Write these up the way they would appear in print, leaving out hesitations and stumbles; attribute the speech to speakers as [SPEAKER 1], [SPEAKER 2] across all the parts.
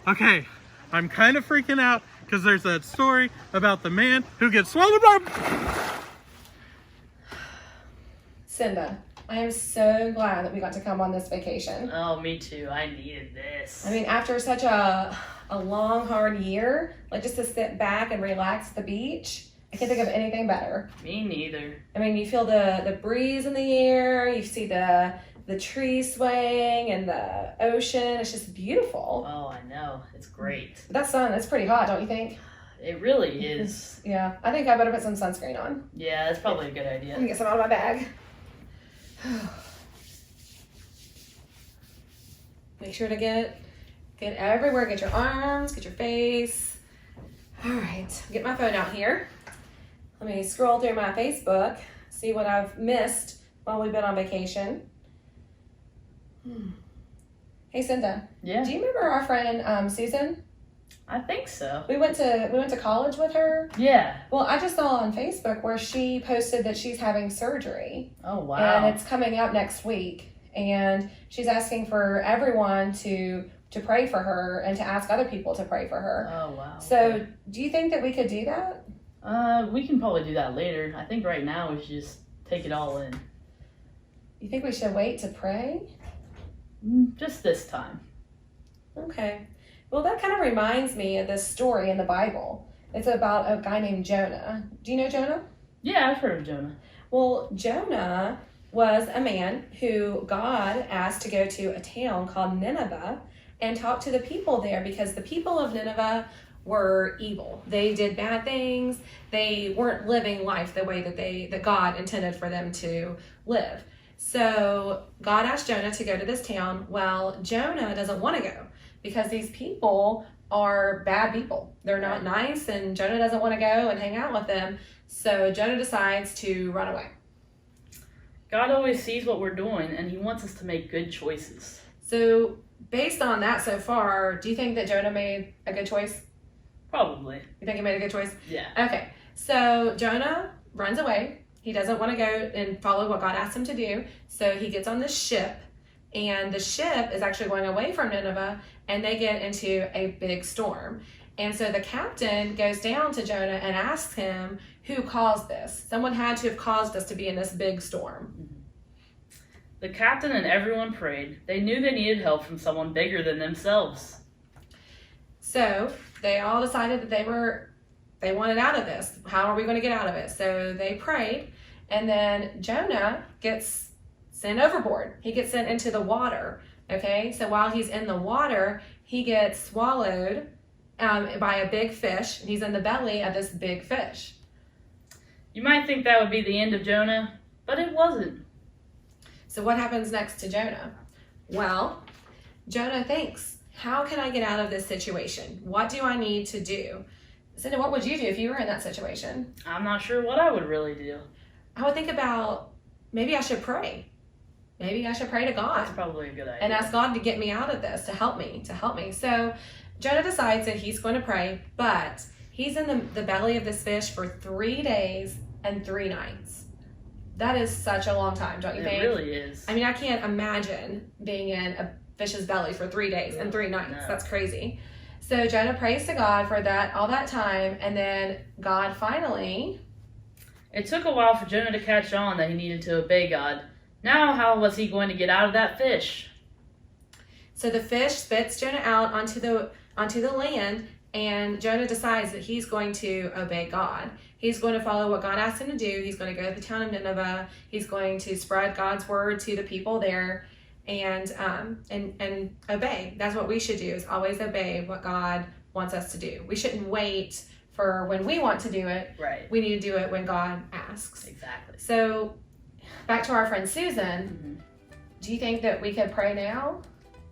[SPEAKER 1] Okay, I'm kind of freaking out because there's that story about the man who gets swallowed by...
[SPEAKER 2] Cinda, I am so glad that we got to come on this vacation.
[SPEAKER 3] Oh, me too. I needed this.
[SPEAKER 2] I mean, after such a long, hard year, like just to sit back and relax at the beach, I can't think of anything better.
[SPEAKER 3] Me neither.
[SPEAKER 2] I mean, you feel the breeze in the air, you see the trees swaying and the ocean. It's just beautiful.
[SPEAKER 3] Oh, I know. It's great.
[SPEAKER 2] But that sun, it's pretty hot, don't you think?
[SPEAKER 3] It really is.
[SPEAKER 2] Yeah, I think I better put some sunscreen on.
[SPEAKER 3] Yeah, that's probably a good idea.
[SPEAKER 2] Let me get some out of my bag. Make sure to get everywhere. Get your arms, get your face. All right, get my phone out here. Let me scroll through my Facebook, see what I've missed while we've been on vacation. Hey, Cinda.
[SPEAKER 3] Yeah.
[SPEAKER 2] Do you remember our friend Susan?
[SPEAKER 3] I think so.
[SPEAKER 2] We went to college with her.
[SPEAKER 3] Yeah.
[SPEAKER 2] Well, I just saw on Facebook where she posted that she's having surgery.
[SPEAKER 3] Oh, wow.
[SPEAKER 2] And it's coming up next week. And she's asking for everyone to pray for her and to ask other people to pray for her.
[SPEAKER 3] Oh, wow.
[SPEAKER 2] So do you think that we could do that?
[SPEAKER 3] We can probably do that later. I think right now we should just take it all in.
[SPEAKER 2] You think we should wait to pray?
[SPEAKER 3] Just this time.
[SPEAKER 2] Okay. Well, that kind of reminds me of this story in the Bible. It's about a guy named Jonah. Do you know Jonah?
[SPEAKER 3] Yeah, I've heard of Jonah.
[SPEAKER 2] Well, Jonah was a man who God asked to go to a town called Nineveh and talk to the people there because the people of Nineveh were evil. They did bad things. They weren't living life the way that God intended for them to live. So God asked Jonah to go to this town. Well, Jonah doesn't want to go because these people are bad people. They're not nice, and Jonah doesn't want to go and hang out with them. So Jonah decides to run away.
[SPEAKER 3] God always sees what we're doing, and he wants us to make good choices.
[SPEAKER 2] So based on that so far, do you think that Jonah made a good choice?
[SPEAKER 3] Probably.
[SPEAKER 2] You think he made a good choice?
[SPEAKER 3] Yeah.
[SPEAKER 2] Okay. So Jonah runs away. He doesn't want to go and follow what God asked him to do. So he gets on this ship, and the ship is actually going away from Nineveh, and they get into a big storm. And so the captain goes down to Jonah and asks him, who caused this? Someone had to have caused us to be in this big storm.
[SPEAKER 3] The captain and everyone prayed. They knew they needed help from someone bigger than themselves.
[SPEAKER 2] So they all decided that they wanted out of this. How are we going to get out of it? So they prayed, and then Jonah gets sent overboard. He gets sent into the water. Okay, so while he's in the water, he gets swallowed by a big fish. He's in the belly of this big fish.
[SPEAKER 3] You might think that would be the end of Jonah, but it wasn't.
[SPEAKER 2] So what happens next to Jonah? Well, Jonah thinks, how can I get out of this situation? What do I need to do? Cindy, what would you do if you were in that situation?
[SPEAKER 3] I'm not sure what I would really do.
[SPEAKER 2] I would think about, maybe I should pray. Maybe I should pray to God.
[SPEAKER 3] That's probably a good idea.
[SPEAKER 2] And ask God to get me out of this, to help me. So Jonah decides that he's going to pray, but he's in the belly of this fish for 3 days and 3 nights. That is such a long time, don't you think?
[SPEAKER 3] It really is.
[SPEAKER 2] I mean, I can't imagine being in a fish's belly for 3 days and 3 nights.
[SPEAKER 3] No.
[SPEAKER 2] That's crazy. So Jonah prays to God for all that time, and then God finally...
[SPEAKER 3] It took a while for Jonah to catch on that he needed to obey God. Now, how was he going to get out of that fish?
[SPEAKER 2] So the fish spits Jonah out onto the land, and Jonah decides that he's going to obey God. He's going to follow what God asked him to do. He's going to go to the town of Nineveh. He's going to spread God's word to the people there, and obey. That's what we should do, is always obey what God wants us to do. We shouldn't wait for when we want to do it.
[SPEAKER 3] Right.
[SPEAKER 2] We need to do it when God asks.
[SPEAKER 3] Exactly.
[SPEAKER 2] So back to our friend Susan, do you think that we could pray now?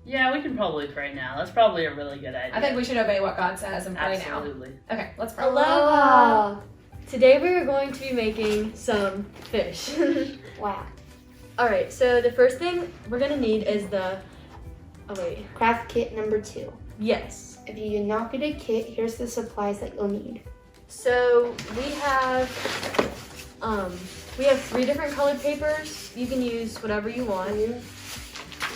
[SPEAKER 3] Yeah, we can probably pray now. That's probably a really good idea.
[SPEAKER 2] I think we should obey what God says and pray
[SPEAKER 3] Absolutely.
[SPEAKER 2] now. Okay, let's pray.
[SPEAKER 4] Aloha! Today we are going to be making some fish.
[SPEAKER 5] Wow.
[SPEAKER 4] Alright, so the first thing we're going to need is
[SPEAKER 5] Craft kit number 2.
[SPEAKER 4] Yes.
[SPEAKER 5] If you do not get a kit, here's the supplies that you'll need.
[SPEAKER 4] So we have 3 different colored papers. You can use whatever you want.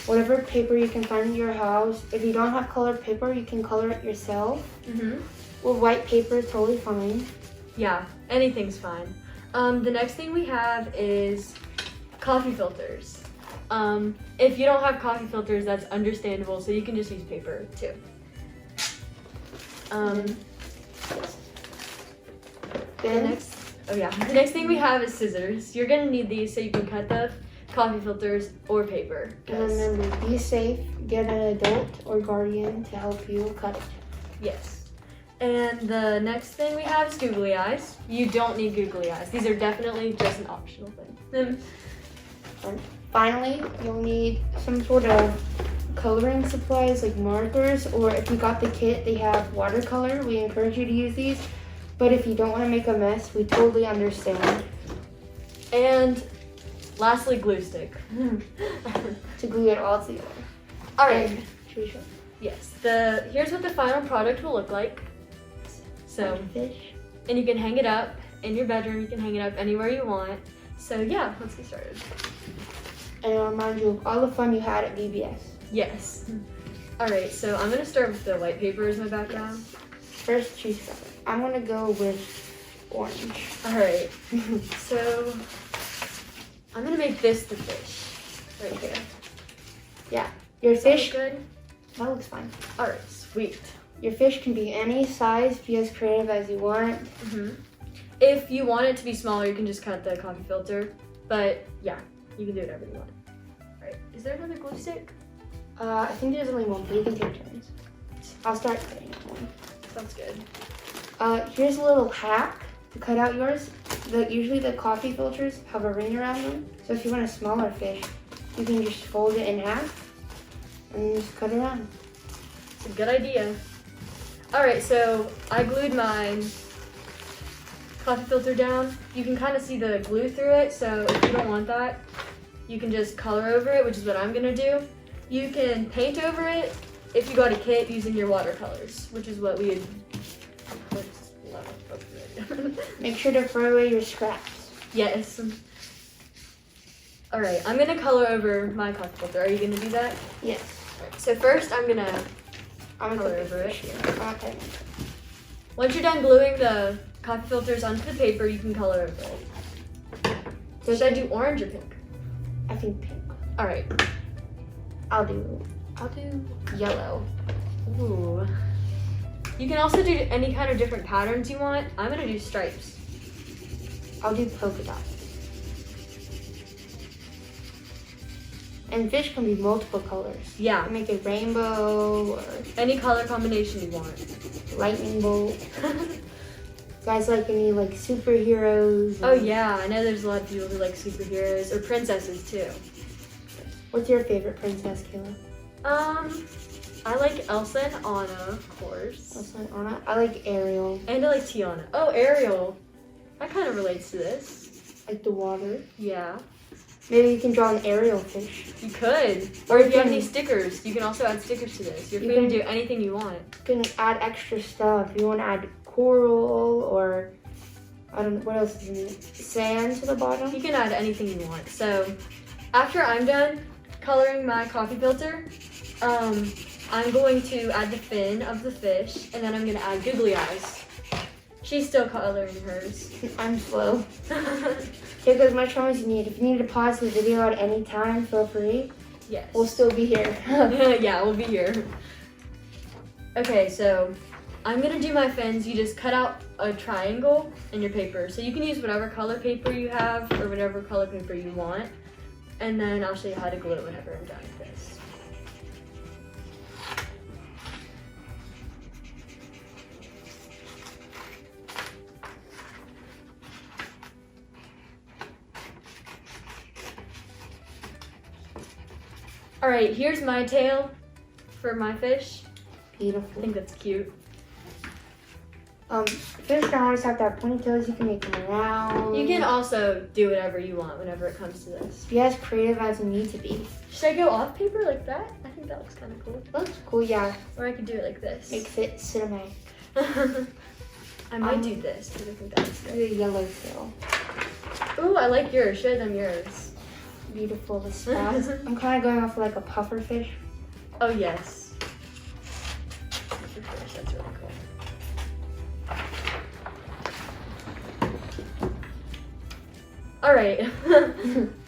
[SPEAKER 5] whatever paper you can find in your house. If you don't have colored paper, you can color it yourself. With white paper, it's totally fine.
[SPEAKER 4] Yeah, anything's fine. The next thing we have is coffee filters. If you don't have coffee filters, that's understandable, so you can just use paper too. The next thing we have is scissors. You're gonna need these so you can cut the coffee filters or paper.
[SPEAKER 5] And remember, be safe. Get an adult or guardian to help you cut it.
[SPEAKER 4] Yes. And the next thing we have is googly eyes. You don't need googly eyes. These are definitely just an optional thing.
[SPEAKER 5] And finally, you'll need some sort of coloring supplies like markers, or if you got the kit, they have watercolor. We encourage you to use these. But if you don't want to make a mess, we totally understand.
[SPEAKER 4] And lastly, glue stick.
[SPEAKER 5] To glue it all together.
[SPEAKER 4] All right.
[SPEAKER 5] And should we show?
[SPEAKER 4] Yes. Here's what the final product will look like. So,
[SPEAKER 5] Fish.
[SPEAKER 4] and you can hang it up in your bedroom. You can hang it up anywhere you want. So yeah, let's get started.
[SPEAKER 5] And it'll remind you of all the fun you had at VBS.
[SPEAKER 4] Yes. All right. So I'm gonna start with the white paper as my background.
[SPEAKER 5] First, choose color. I'm gonna go with orange.
[SPEAKER 4] All right. So I'm gonna make this the fish right here.
[SPEAKER 5] Your
[SPEAKER 4] Is that
[SPEAKER 5] fish,
[SPEAKER 4] good?
[SPEAKER 5] that looks fine.
[SPEAKER 4] All right. Sweet.
[SPEAKER 5] Your fish can be any size, be as creative as you want.
[SPEAKER 4] If you want it to be smaller, you can just cut the coffee filter. But yeah, you can do whatever you want. All right. Is there another glue stick?
[SPEAKER 5] I think there's only one, but you can take turns. I'll start cutting one.
[SPEAKER 4] Sounds good.
[SPEAKER 5] Here's a little hack to cut out yours. Usually the coffee filters have a ring around them. So if you want a smaller fish, you can just fold it in half and just cut it around.
[SPEAKER 4] It's a good idea. All right, so I glued my coffee filter down. You can kind of see the glue through it, so if you don't want that, you can just color over it, which is what I'm gonna do. You can paint over it if you got a kit using your watercolors, which is what we had.
[SPEAKER 5] Make sure to throw away your scraps.
[SPEAKER 4] Yes. All right, I'm gonna color over my coffee filter. Are you gonna do that?
[SPEAKER 5] Yes.
[SPEAKER 4] So first, I'm gonna
[SPEAKER 5] I'm gonna
[SPEAKER 4] color
[SPEAKER 5] put
[SPEAKER 4] over
[SPEAKER 5] the
[SPEAKER 4] it.
[SPEAKER 5] fish here. Okay.
[SPEAKER 4] Once you're done gluing the coffee filters onto the paper, you can color over it. So should I do orange or pink?
[SPEAKER 5] I think pink.
[SPEAKER 4] All right.
[SPEAKER 5] I'll do yellow.
[SPEAKER 4] Ooh. You can also do any kind of different patterns you want. I'm gonna do stripes.
[SPEAKER 5] I'll do polka dots. And fish can be multiple colors.
[SPEAKER 4] Yeah,
[SPEAKER 5] Make a rainbow or
[SPEAKER 4] any color combination you want.
[SPEAKER 5] lightning bolt. Guys like any like superheroes?
[SPEAKER 4] Oh yeah, I know there's a lot of people who like superheroes or princesses too.
[SPEAKER 5] What's your favorite princess, Kayla?
[SPEAKER 4] I like Elsa and Anna, of course.
[SPEAKER 5] Elsa and Anna. I like Ariel.
[SPEAKER 4] And I like Tiana. Oh, Ariel. That kind of relates to this.
[SPEAKER 5] Like the water.
[SPEAKER 4] Yeah,
[SPEAKER 5] Maybe you can draw an Ariel fish.
[SPEAKER 4] you could. Or if you have any stickers, you can also add stickers to this. You're free to do anything you want.
[SPEAKER 5] You can add extra stuff. You want to add coral or I don't know what else is in it. Sand to the bottom.
[SPEAKER 4] You can add anything you want. So after I'm done coloring my coffee filter, I'm going to add the fin of the fish, and then I'm gonna add googly eyes. She's still coloring hers.
[SPEAKER 5] I'm slow. Take as much time as you need. If you need to pause the video at any time, feel free.
[SPEAKER 4] Yes.
[SPEAKER 5] We'll still be here.
[SPEAKER 4] Yeah, we'll be here. Okay, so I'm gonna do my fins. You just cut out a triangle in your paper. So you can use whatever color paper you have or whatever color paper you want. And then I'll show you how to glue it whenever I'm done with this. All right, here's my tail for my fish. I
[SPEAKER 5] Beautiful.
[SPEAKER 4] think that's cute.
[SPEAKER 5] Fish don't always have to have ponytails. You can make them round.
[SPEAKER 4] You can also do whatever you want whenever it comes to this.
[SPEAKER 5] Be as creative as you need to be.
[SPEAKER 4] Should I go off paper like that? I think that looks kind of cool.
[SPEAKER 5] Looks cool, yeah.
[SPEAKER 4] Or I could do it like this.
[SPEAKER 5] Makes it cinematic.
[SPEAKER 4] I might do this because I think that's
[SPEAKER 5] Do
[SPEAKER 4] good.
[SPEAKER 5] a yellow tail.
[SPEAKER 4] Ooh, I like yours. Show them yours.
[SPEAKER 5] beautiful, the spots. I'm kind of going off like a puffer fish.
[SPEAKER 4] Oh yes. That's really cool. All right.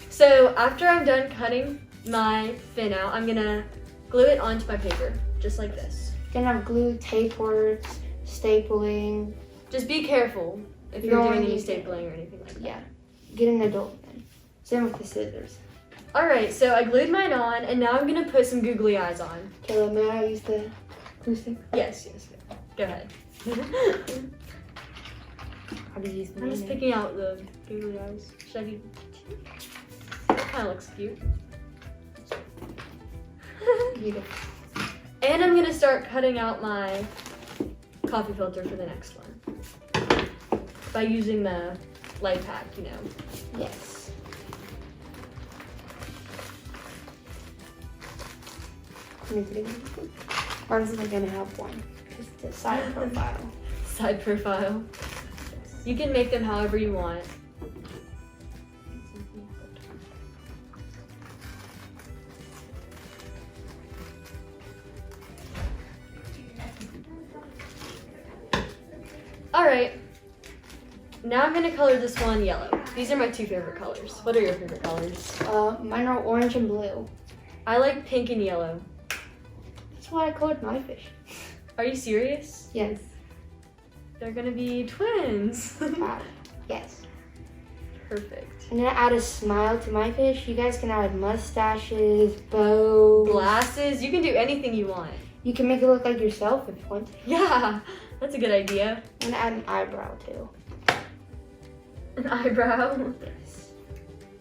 [SPEAKER 4] So after I'm done cutting my fin out, I'm gonna glue it onto my paper, just like this.
[SPEAKER 5] Gonna have glue, tape works, stapling.
[SPEAKER 4] Just be careful if you're doing any stapling or anything like that.
[SPEAKER 5] Yeah, get an adult then. Same with the scissors.
[SPEAKER 4] All right, so I glued mine on, and now I'm gonna put some googly eyes on.
[SPEAKER 5] Kayla, may I use the glue stick?
[SPEAKER 4] Yes. Go ahead.
[SPEAKER 5] How do you use the
[SPEAKER 4] I'm just
[SPEAKER 5] mayonnaise?
[SPEAKER 4] picking out the googly eyes. Should I do? That kind of looks cute.
[SPEAKER 5] Beautiful.
[SPEAKER 4] And I'm gonna start cutting out my coffee filter for the next one by using the light pack, you know.
[SPEAKER 5] Yes. Mine's only gonna have one. Just the side profile.
[SPEAKER 4] Side profile. You can make them however you want. All right. Now I'm gonna color this one yellow. These are my two favorite colors. What are your favorite colors?
[SPEAKER 5] Mine are orange and blue.
[SPEAKER 4] I like pink and yellow.
[SPEAKER 5] That's why I colored my fish.
[SPEAKER 4] Are you serious?
[SPEAKER 5] Yes.
[SPEAKER 4] They're gonna be twins.
[SPEAKER 5] Yes.
[SPEAKER 4] Perfect.
[SPEAKER 5] I'm gonna add a smile to my fish. You guys can add mustaches, bows.
[SPEAKER 4] Glasses, you can do anything you want.
[SPEAKER 5] You can make it look like yourself if you want to.
[SPEAKER 4] Yeah, that's a good idea.
[SPEAKER 5] I'm gonna add an eyebrow too.
[SPEAKER 4] An eyebrow.
[SPEAKER 5] Yes.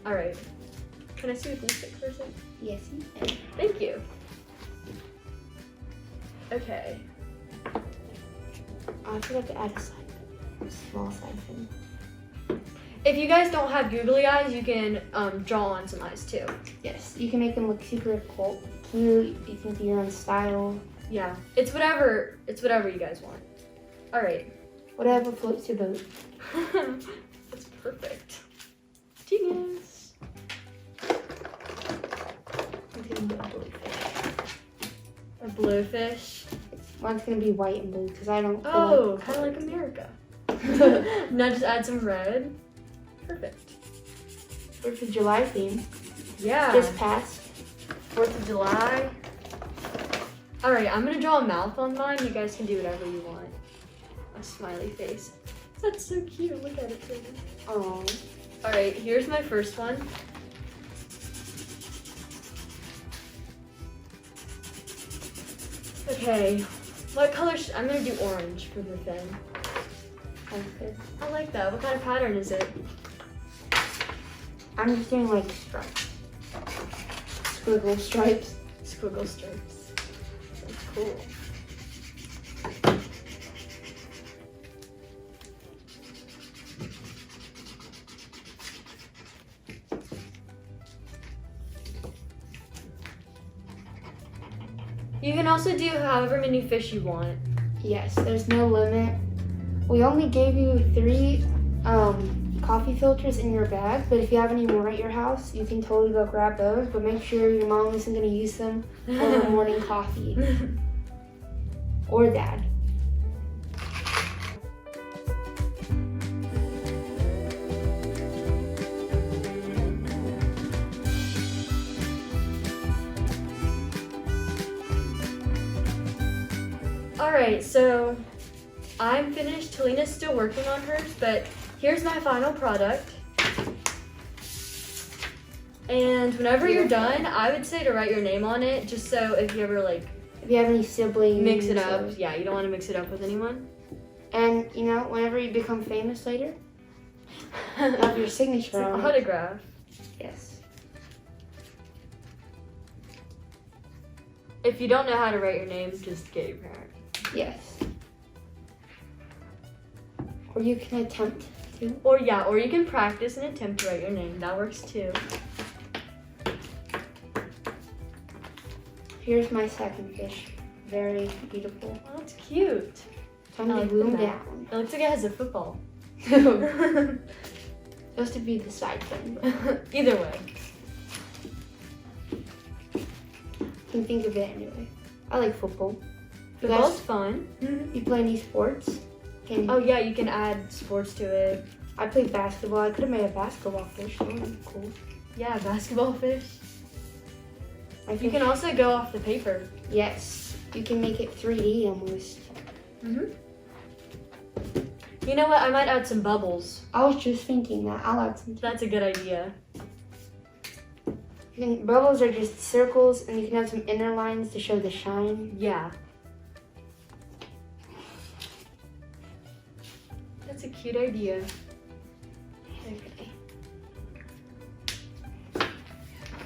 [SPEAKER 4] All right. Can I see the glue stick for a second?
[SPEAKER 5] Yes, you can.
[SPEAKER 4] Thank you. Okay.
[SPEAKER 5] I forgot to add a small side fin.
[SPEAKER 4] If you guys don't have googly eyes, you can draw on some eyes too.
[SPEAKER 5] Yes, you can make them look super cool, cute. You can do your own style.
[SPEAKER 4] Yeah, it's whatever you guys want. All right.
[SPEAKER 5] Whatever floats your boat.
[SPEAKER 4] That's perfect. Genius.
[SPEAKER 5] I'm gonna do a blue fish.
[SPEAKER 4] A blowfish.
[SPEAKER 5] Mine's gonna be white and blue because I don't.
[SPEAKER 4] Oh, kind of like America. Now just add some red. Perfect.
[SPEAKER 5] 4th of July theme.
[SPEAKER 4] Yeah.
[SPEAKER 5] Just passed.
[SPEAKER 4] 4th of July. All right, I'm gonna draw a mouth on mine. You guys can do whatever you want. A smiley face. That's so cute. Look at it.
[SPEAKER 5] Oh.
[SPEAKER 4] All right, here's my first one. Okay, what color I'm gonna do orange for the fin.
[SPEAKER 5] Sounds good.
[SPEAKER 4] I like that. What kind of pattern is it?
[SPEAKER 5] I'm just doing like stripes. Squiggle stripes.
[SPEAKER 4] Squiggle stripes. That's cool. You can also do however many fish you want.
[SPEAKER 5] Yes, there's no limit. We only gave you 3 coffee filters in your bag, but if you have any more at your house, you can totally go grab those, but make sure your mom isn't gonna use them for her morning coffee. Or dad.
[SPEAKER 4] Alright, so I'm finished. Talina's still working on hers, but here's my final product. And whenever you're done, I would say to write your name on it, just so if you ever like
[SPEAKER 5] If you have any siblings.
[SPEAKER 4] mix it up.
[SPEAKER 5] or-
[SPEAKER 4] Yeah, you don't want to mix it up with anyone.
[SPEAKER 5] And you know, whenever you become famous later, you have your
[SPEAKER 4] It's
[SPEAKER 5] signature
[SPEAKER 4] an
[SPEAKER 5] on it.
[SPEAKER 4] autograph.
[SPEAKER 5] Yes.
[SPEAKER 4] If you don't know how to write your name, just get your parent.
[SPEAKER 5] Yes. Or you can attempt to.
[SPEAKER 4] Or you can practice and attempt to write your name. That works too.
[SPEAKER 5] Here's my second fish. Very beautiful.
[SPEAKER 4] Oh, that's cute.
[SPEAKER 5] Time
[SPEAKER 4] I
[SPEAKER 5] to
[SPEAKER 4] like
[SPEAKER 5] glue them
[SPEAKER 4] that.
[SPEAKER 5] down.
[SPEAKER 4] It looks like it has a football.
[SPEAKER 5] Supposed to be the side fin.
[SPEAKER 4] Either way.
[SPEAKER 5] can think of it anyway. I like football. You
[SPEAKER 4] Football's
[SPEAKER 5] guys,
[SPEAKER 4] fun.
[SPEAKER 5] you play any sports?
[SPEAKER 4] Oh yeah, you can add sports to it.
[SPEAKER 5] I play basketball. I could have made a basketball fish. That would be cool.
[SPEAKER 4] Yeah, basketball fish.
[SPEAKER 5] I
[SPEAKER 4] You
[SPEAKER 5] think,
[SPEAKER 4] can also go off the paper.
[SPEAKER 5] yes, you can make it 3D almost.
[SPEAKER 4] You know what? I might add some bubbles.
[SPEAKER 5] I was just thinking that. I'll add some.
[SPEAKER 4] That's a good idea.
[SPEAKER 5] Bubbles are just circles, and you can have some inner lines to show the shine.
[SPEAKER 4] Yeah. That's a cute idea.
[SPEAKER 5] Okay.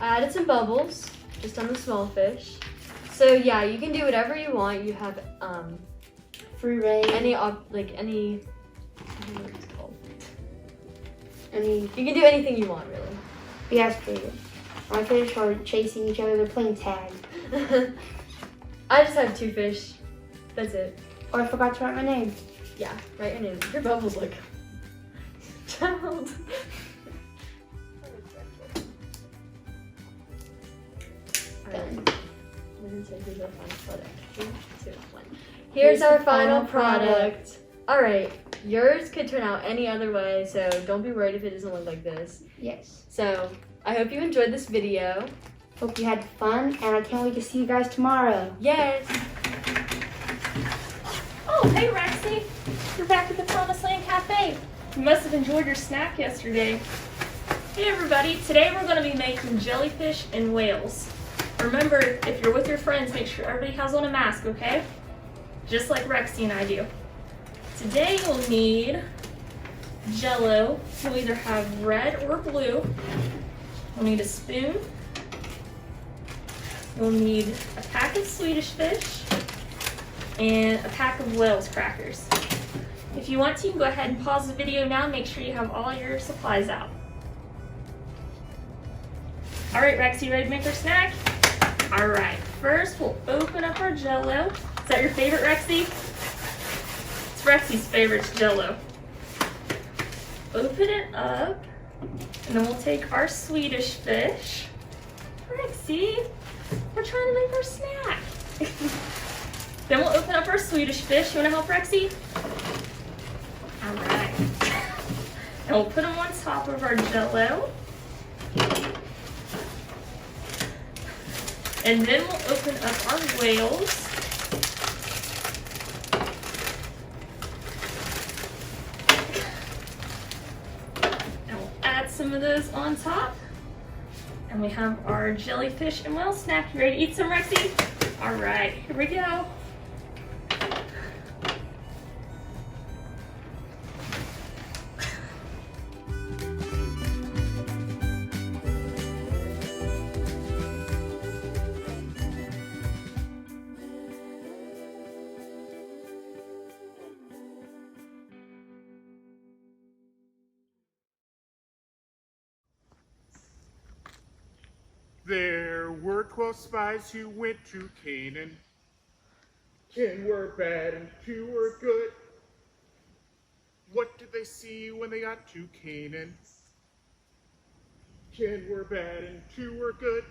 [SPEAKER 4] I added some bubbles just on the small fish. So yeah, you can do whatever you want. You have
[SPEAKER 5] Free range.
[SPEAKER 4] any I don't know what it's called.
[SPEAKER 5] You
[SPEAKER 4] You can do anything you want, really.
[SPEAKER 5] yes, creative. My fish are chasing each other. They're playing tag.
[SPEAKER 4] I just have 2 fish. That's it.
[SPEAKER 5] Oh, I forgot to write my name.
[SPEAKER 4] Yeah, write your name. Your bubbles look child. Alright. Here's our final product. Alright, yours could turn out any other way, so don't be worried if it doesn't look like this.
[SPEAKER 5] Yes.
[SPEAKER 4] So, I hope you enjoyed this video.
[SPEAKER 5] Hope you had fun, and I can't wait to see you guys tomorrow.
[SPEAKER 4] Yes!
[SPEAKER 6] Oh, hey Rexy! You're back at the Promised Land Cafe. You must have enjoyed your snack yesterday. Hey everybody, today we're going to be making jellyfish and whales. Remember, if you're with your friends, make sure everybody has on a mask, okay? Just like Rexy and I do. Today you'll need Jell-O. You'll either have red or blue. You'll need a spoon. You'll need a pack of Swedish fish and a pack of Wales crackers. If you want to, you can go ahead and pause the video now and make sure you have all your supplies out. All right, Rex, you ready to make our snack? All right, first we'll open up our Jell-O. Is that your favorite, Rexy? It's Rexy's favorite, Jell-O. Open it up, and then we'll take our Swedish fish. Rexy, we're trying to make our snack. Then we'll open up our Swedish fish. You wanna help, Rexy? All right. And we'll put them on top of our Jell-O. And then we'll open up our whales. And we'll add some of those on top. And we have our jellyfish and whale snack. You ready to eat some, Rexy? All right, here we go.
[SPEAKER 7] There were 12 spies who went to Canaan. 10 were bad and 2 were good. What did they see when they got to Canaan? 10 were bad and 2 were good.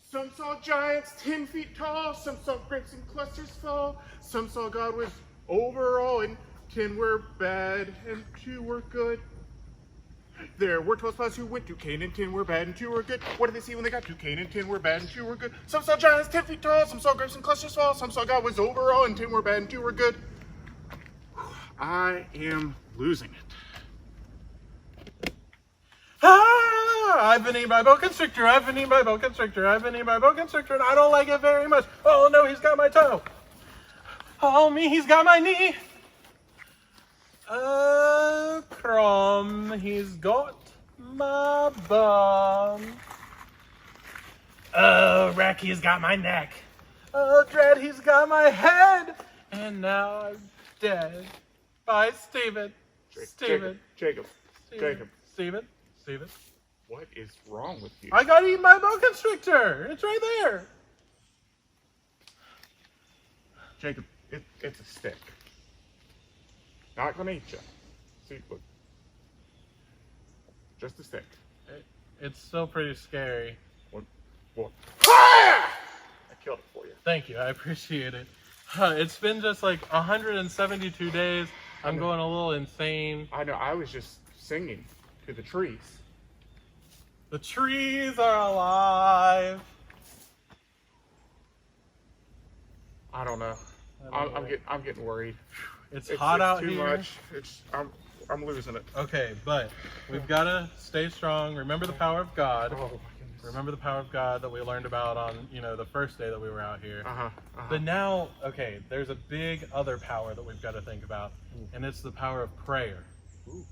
[SPEAKER 7] Some saw giants 10 feet tall. Some saw grapes in clusters fall. Some saw God was over all, and 10 were bad and 2 were good. There were 12 spies who went to Canaan. 10 were bad and 2 were good. What did they see when they got to Canaan? 10 were bad and 2 were good. Some saw giants 10 feet tall. Some saw grapes in clusters fall. Some saw God was over all, and 10 were bad and 2 were good. I am losing it.
[SPEAKER 1] I've been eaten by a boa constrictor. I've been eaten by a boa constrictor. I've been eaten by a boa constrictor, and I don't like it very much. Oh no, he's got my toe. Oh me, he's got my knee. Crom, he's got my bum. Oh, Rack, he's got my neck. Oh, Dread, he's got my head. And now I'm dead. Bye, Steven. Steven.
[SPEAKER 7] Jacob.
[SPEAKER 1] Steven.
[SPEAKER 7] What is wrong with you?
[SPEAKER 1] I got eaten by a boa constrictor. It's right there.
[SPEAKER 7] Jacob, it's a stick. Not gonna eat you. See, look. Just a stick.
[SPEAKER 1] It's still pretty scary.
[SPEAKER 7] What? Ah! killed it for you.
[SPEAKER 1] Thank you. I appreciate it. It's been just like 172 days. I'm going a little insane.
[SPEAKER 7] I know. I was just singing to the trees.
[SPEAKER 1] The trees are alive.
[SPEAKER 7] I don't know. I'm getting worried.
[SPEAKER 1] It's hot out
[SPEAKER 7] too
[SPEAKER 1] here.
[SPEAKER 7] much. I'm losing it.
[SPEAKER 1] Okay, but we've got to stay strong. Remember the power of God.
[SPEAKER 7] Oh my goodness.
[SPEAKER 1] Remember the power of God that we learned about on, the first day that we were out here. But now, okay, there's a big other power that we've got to think about, and it's the power of prayer.
[SPEAKER 7] Ooh.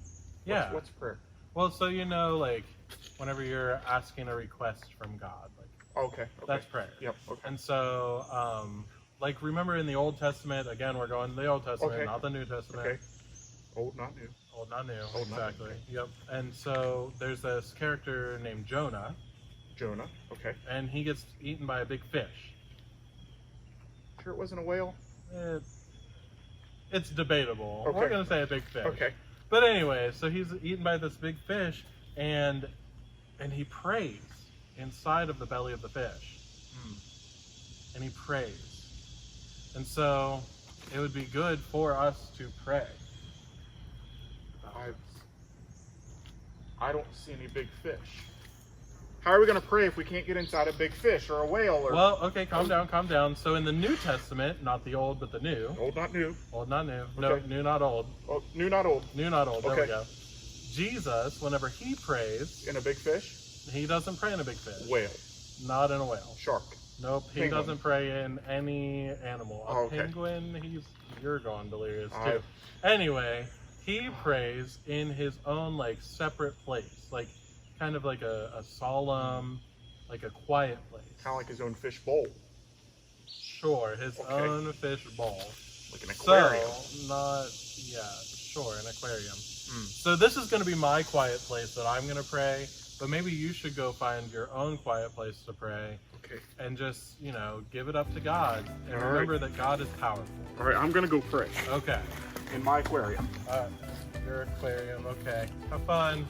[SPEAKER 1] Yeah.
[SPEAKER 7] What's prayer?
[SPEAKER 1] Well, so like whenever you're asking a request from God, like
[SPEAKER 7] Okay.
[SPEAKER 1] that's prayer.
[SPEAKER 7] Yep. Okay.
[SPEAKER 1] And so, like remember in the Old Testament, again, we're going to the Old Testament,
[SPEAKER 7] Okay.
[SPEAKER 1] not the New Testament.
[SPEAKER 7] Okay. Old, not new.
[SPEAKER 1] Old, not new.
[SPEAKER 7] Old, not new,
[SPEAKER 1] exactly.
[SPEAKER 7] okay.
[SPEAKER 1] Yep. And so there's this character named Jonah,
[SPEAKER 7] Jonah. Okay.
[SPEAKER 1] and he gets eaten by a big fish.
[SPEAKER 7] Sure, it wasn't a whale.
[SPEAKER 1] It's debatable.
[SPEAKER 7] Okay.
[SPEAKER 1] We're gonna say a big fish.
[SPEAKER 7] Okay.
[SPEAKER 1] But anyway, so he's eaten by this big fish, and he prays inside of the belly of the fish. And he prays. And so it would be good for us to pray.
[SPEAKER 7] I don't see any big fish. How are we going to pray if we can't get inside a big fish or a whale or
[SPEAKER 1] Well, okay, calm down. So in the New Testament, not the Old, but the New.
[SPEAKER 7] old, not new?
[SPEAKER 1] Old, not new. No,
[SPEAKER 7] Okay.
[SPEAKER 1] new, not old.
[SPEAKER 7] Oh, new, not old.
[SPEAKER 1] New, not old. There we
[SPEAKER 7] Okay.
[SPEAKER 1] go. Jesus, whenever he prays,
[SPEAKER 7] In a big fish?
[SPEAKER 1] he doesn't pray in a big fish.
[SPEAKER 7] Whale.
[SPEAKER 1] Not in a whale.
[SPEAKER 7] Shark.
[SPEAKER 1] Nope, he
[SPEAKER 7] Penguin.
[SPEAKER 1] doesn't pray in any animal. A
[SPEAKER 7] Oh, okay.
[SPEAKER 1] penguin, you're going delirious
[SPEAKER 7] I-
[SPEAKER 1] too. Anyway, he prays in his own like separate place, like kind of like a solemn, like a quiet place.
[SPEAKER 7] Kind of like his own fish bowl.
[SPEAKER 1] Sure, his
[SPEAKER 7] Okay.
[SPEAKER 1] own fish bowl.
[SPEAKER 7] Like an aquarium.
[SPEAKER 1] Sure, an aquarium.
[SPEAKER 7] Hmm.
[SPEAKER 1] So this is going to be my quiet place that I'm going to pray, but maybe you should go find your own quiet place to pray
[SPEAKER 7] Okay.
[SPEAKER 1] and just, give it up to God and
[SPEAKER 7] All right.
[SPEAKER 1] remember that God is powerful.
[SPEAKER 7] All right, I'm going to go pray
[SPEAKER 1] Okay.
[SPEAKER 7] in my aquarium.
[SPEAKER 1] Your aquarium, okay. Have fun.